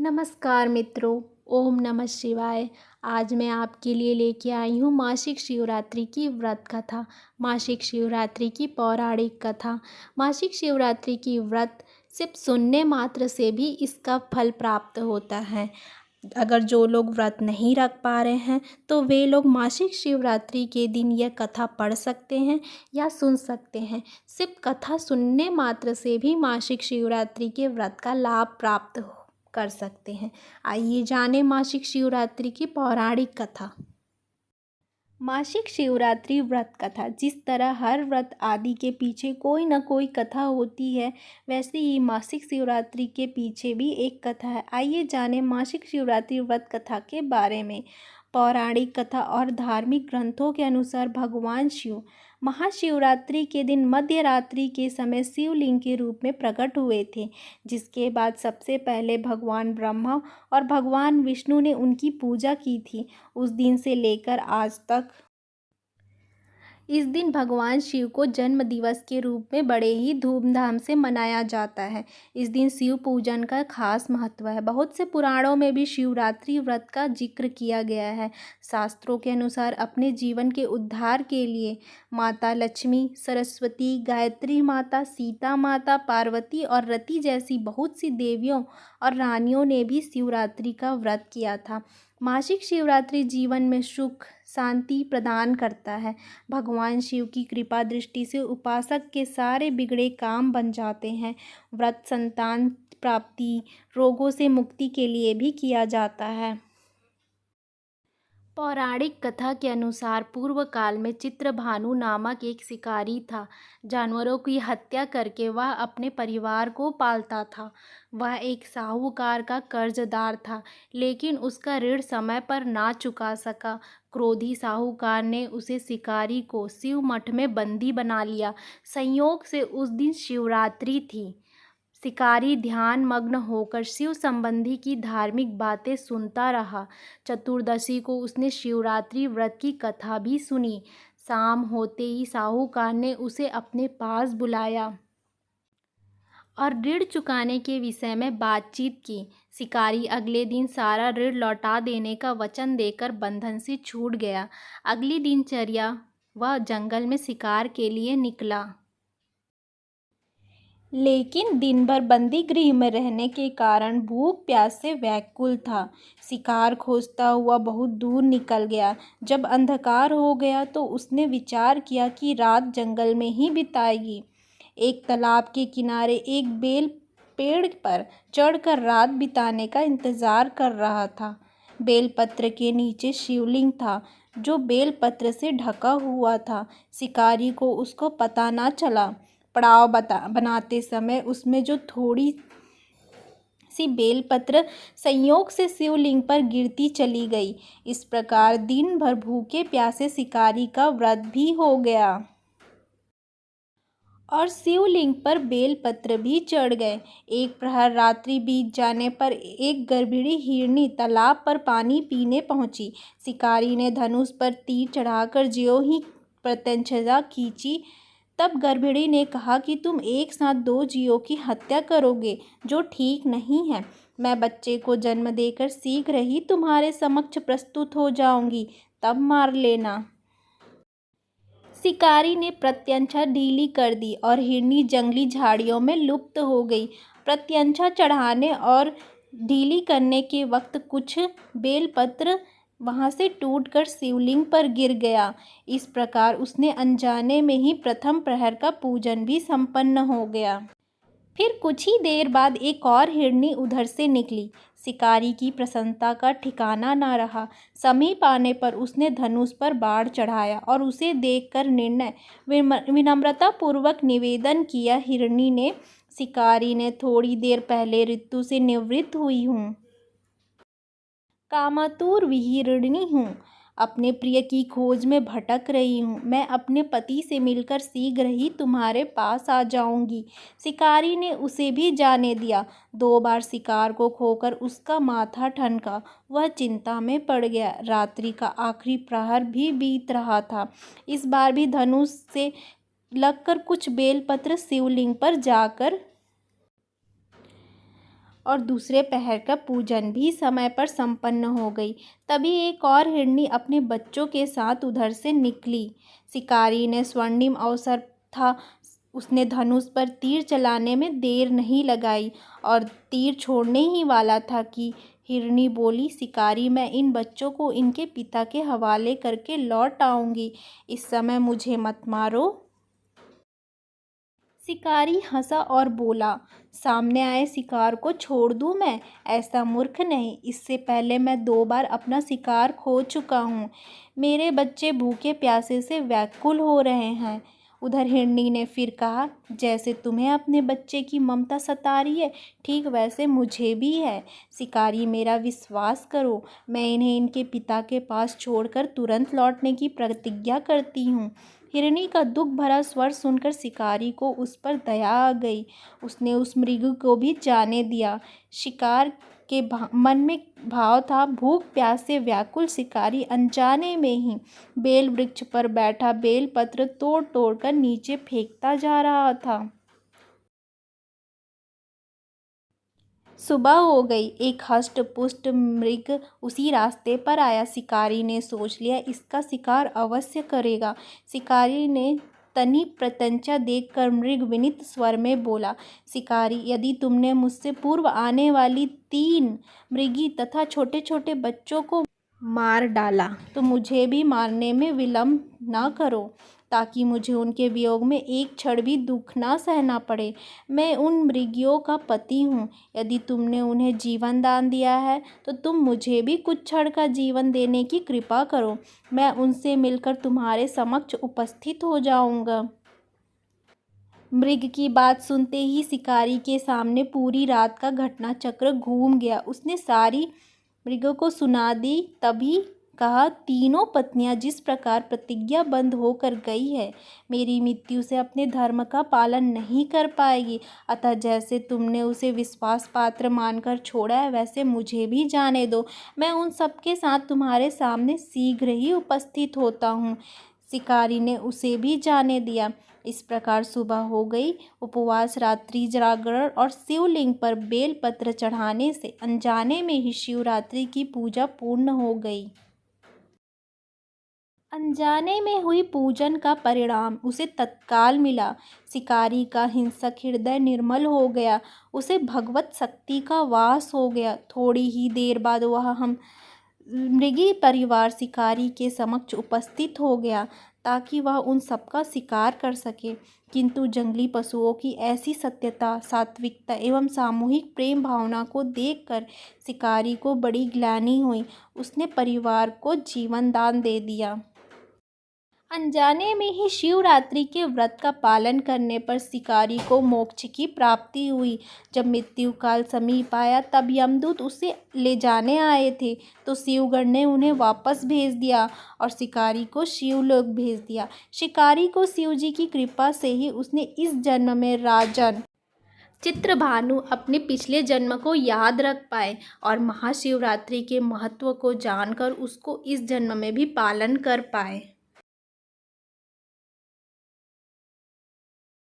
नमस्कार मित्रों। ओम नमः शिवाय। आज मैं आपके लिए लेके आई हूँ मासिक शिवरात्रि की व्रत कथा। मासिक शिवरात्रि की पौराणिक कथा। मासिक शिवरात्रि की व्रत सिर्फ सुनने मात्र से भी इसका फल प्राप्त होता है। अगर जो लोग व्रत नहीं रख पा रहे हैं तो वे लोग मासिक शिवरात्रि के दिन यह कथा पढ़ सकते हैं या सुन सकते हैं। सिर्फ कथा सुनने मात्र से भी मासिक शिवरात्रि के व्रत का लाभ प्राप्त कर सकते हैं। आइए जानें मासिक शिवरात्रि की पौराणिक कथा। मासिक शिवरात्रि व्रत कथा। जिस तरह हर व्रत आदि के पीछे कोई न कोई कथा होती है, वैसे ही मासिक शिवरात्रि के पीछे भी एक कथा है। आइए जानें मासिक शिवरात्रि व्रत कथा के बारे में। पौराणिक कथा और धार्मिक ग्रंथों के अनुसार भगवान शिव महाशिवरात्रि के दिन मध्य रात्रि के समय शिवलिंग के रूप में प्रकट हुए थे, जिसके बाद सबसे पहले भगवान ब्रह्मा और भगवान विष्णु ने उनकी पूजा की थी। उस दिन से लेकर आज तक इस दिन भगवान शिव को जन्म दिवस के रूप में बड़े ही धूमधाम से मनाया जाता है। इस दिन शिव पूजन का खास महत्व है। बहुत से पुराणों में भी शिवरात्रि व्रत का जिक्र किया गया है। शास्त्रों के अनुसार अपने जीवन के उद्धार के लिए माता लक्ष्मी, सरस्वती, गायत्री माता, सीता माता, पार्वती और रति जैसी बहुत सी देवियों और रानियों ने भी शिवरात्रि का व्रत किया था। मासिक शिवरात्रि जीवन में सुख शांति प्रदान करता है। भगवान शिव की कृपा दृष्टि से उपासक के सारे बिगड़े काम बन जाते हैं। व्रत संतान प्राप्ति, रोगों से मुक्ति के लिए भी किया जाता है। पौराणिक कथा के अनुसार पूर्व काल में चित्रभानु नामक एक शिकारी था। जानवरों की हत्या करके वह अपने परिवार को पालता था। वह एक साहूकार का कर्जदार था, लेकिन उसका ऋण समय पर ना चुका सका। क्रोधी साहूकार ने उसे शिकारी को शिव मठ में बंदी बना लिया। संयोग से उस दिन शिवरात्रि थी। शिकारी ध्यान मग्न होकर शिव संबंधी की धार्मिक बातें सुनता रहा। चतुर्दशी को उसने शिवरात्रि व्रत की कथा भी सुनी। शाम होते ही साहूकार ने उसे अपने पास बुलाया और ऋण चुकाने के विषय में बातचीत की। शिकारी अगले दिन सारा ऋण लौटा देने का वचन देकर बंधन से छूट गया। अगली दिनचर्या वह जंगल में शिकार के लिए निकला, लेकिन दिन भर बंदी गृह में रहने के कारण भूख प्यास से व्याकुल था। शिकार खोजता हुआ बहुत दूर निकल गया। जब अंधकार हो गया तो उसने विचार किया कि रात जंगल में ही बिताएगी। एक तालाब के किनारे एक बेल पेड़ पर चढ़कर रात बिताने का इंतजार कर रहा था। बेलपत्र के नीचे शिवलिंग था, जो बेलपत्र से ढका हुआ था। शिकारी को उसको पता ना चला। पड़ाव बनाते समय उसमें जो थोड़ी सी बेलपत्र संयोग से शिवलिंग पर गिरती चली गई। इस प्रकार दिन भर भूखे प्यासे शिकारी का व्रत भी हो गया और शिवलिंग पर बेलपत्र भी चढ़ गए। एक प्रहर रात्रि बीत जाने पर एक गर्भिणी हिरनी तालाब पर पानी पीने पहुंची। शिकारी ने धनुष पर तीर चढ़ाकर ज्यों ही प्रत्यंचा खींची, तब गर्भिणी ने कहा कि तुम एक साथ दो जीवों की हत्या करोगे, जो ठीक नहीं है। मैं बच्चे को जन्म देकर शीघ्र ही तुम्हारे समक्ष प्रस्तुत हो जाऊंगी, तब मार लेना। शिकारी ने प्रत्यंचा ढीली कर दी और हिरनी जंगली झाड़ियों में लुप्त हो गई। प्रत्यंचा चढ़ाने और ढीली करने के वक्त कुछ बेलपत्र वहां से टूटकर शिवलिंग पर गिर गया। इस प्रकार उसने अनजाने में ही प्रथम प्रहर का पूजन भी संपन्न हो गया। फिर कुछ ही देर बाद एक और हिरनी उधर से निकली। शिकारी की प्रसन्नता का ठिकाना न रहा। समीप आने पर उसने धनुष पर बाण चढ़ाया और उसे देखकर विनम्रतापूर्वक निवेदन किया, हिरनी ने, शिकारी ने थोड़ी देर पहले ऋतु से निवृत्त हुई हूँ। कामातुर विहरिणी हूँ। अपने प्रिय की खोज में भटक रही हूँ। मैं अपने पति से मिलकर शीघ्र ही तुम्हारे पास आ जाऊंगी। शिकारी ने उसे भी जाने दिया। 2 बार शिकार को खोकर उसका माथा ठनका। वह चिंता में पड़ गया। रात्रि का आखिरी प्रहर भी बीत रहा था। इस बार भी धनुष से लगकर कुछ बेलपत्र शिवलिंग पर जाकर और दूसरे पहर का पूजन भी समय पर संपन्न हो गई। तभी एक और हिरनी अपने बच्चों के साथ उधर से निकली। शिकारी ने स्वर्णिम अवसर था, उसने धनुष पर तीर चलाने में देर नहीं लगाई और तीर छोड़ने ही वाला था कि हिरनी बोली, शिकारी, मैं इन बच्चों को इनके पिता के हवाले करके लौट आऊँगी, इस समय मुझे मत मारो। शिकारी हंसा और बोला, सामने आए शिकार को छोड़ दूं मैं? ऐसा मूर्ख नहीं, इससे पहले मैं 2 बार अपना शिकार खो चुका हूँ। मेरे बच्चे भूखे प्यासे से व्याकुल हो रहे हैं। उधर हिरनी ने फिर कहा, जैसे तुम्हें अपने बच्चे की ममता सता रही है, ठीक वैसे मुझे भी है। शिकारी, मेरा विश्वास करो, मैं इन्हें इनके पिता के पास छोड़कर तुरंत लौटने की प्रतिज्ञा करती हूँ। हिरनी का दुख भरा स्वर सुनकर शिकारी को उस पर दया आ गई। उसने उस मृग को भी जाने दिया। शिकार के मन में भाव था, भूख प्यास से व्याकुल शिकारी अनजाने में ही बेल वृक्ष पर बैठा बेल पत्र तोड़ तोड़ कर नीचे फेंकता जा रहा था। सुबह हो गई। एक हष्ट पुष्ट मृग उसी रास्ते पर आया। शिकारी ने सोच लिया, इसका शिकार अवश्य करेगा। शिकारी ने तनी प्रत्यंचा देखकर मृग विनीत स्वर में बोला, शिकारी, यदि तुमने मुझसे पूर्व आने वाली 3 मृगी तथा छोटे छोटे बच्चों को मार डाला तो मुझे भी मारने में विलंब न करो, ताकि मुझे उनके वियोग में एक क्षण भी दुख ना सहना पड़े। मैं उन मृगियों का पति हूँ। यदि तुमने उन्हें जीवन दान दिया है तो तुम मुझे भी कुछ क्षण का जीवन देने की कृपा करो। मैं उनसे मिलकर तुम्हारे समक्ष उपस्थित हो जाऊँगा। मृग की बात सुनते ही शिकारी के सामने पूरी रात का घटना चक्र घूम गया। उसने सारी मृगों को सुना दी। तभी कहा, तीनों पत्नियां जिस प्रकार प्रतिज्ञाबद्ध होकर गई है, मेरी मृत्यु से अपने धर्म का पालन नहीं कर पाएगी। अतः जैसे तुमने उसे विश्वास पात्र मानकर छोड़ा है, वैसे मुझे भी जाने दो। मैं उन सबके साथ तुम्हारे सामने शीघ्र ही उपस्थित होता हूँ। शिकारी ने उसे भी जाने दिया। इस प्रकार सुबह हो गई। उपवास, रात्रि जागरण और शिवलिंग पर बेलपत्र चढ़ाने से अनजाने में ही शिवरात्रि की पूजा पूर्ण हो गई। अनजाने में हुई पूजन का परिणाम उसे तत्काल मिला। शिकारी का हिंसक हृदय निर्मल हो गया, उसे भगवत शक्ति का वास हो गया। थोड़ी ही देर बाद वह हम मृगी परिवार शिकारी के समक्ष उपस्थित हो गया, ताकि वह उन सबका शिकार कर सके। किंतु जंगली पशुओं की ऐसी सत्यता, सात्विकता एवं सामूहिक प्रेम भावना को देखकर शिकारी को बड़ी ग्लानि हुई। उसने परिवार को जीवन दान दे दिया। अनजाने में ही शिवरात्रि के व्रत का पालन करने पर शिकारी को मोक्ष की प्राप्ति हुई। जब मृत्यु काल समीप आया, तब यमदूत उसे ले जाने आए थे, तो शिवगण ने उन्हें वापस भेज दिया और शिकारी को शिवलोक भेज दिया। शिकारी को शिव जी की कृपा से ही उसने इस जन्म में राजन चित्रभानु अपने पिछले जन्म को याद रख पाए और महाशिवरात्रि के महत्व को जानकर उसको इस जन्म में भी पालन कर पाए।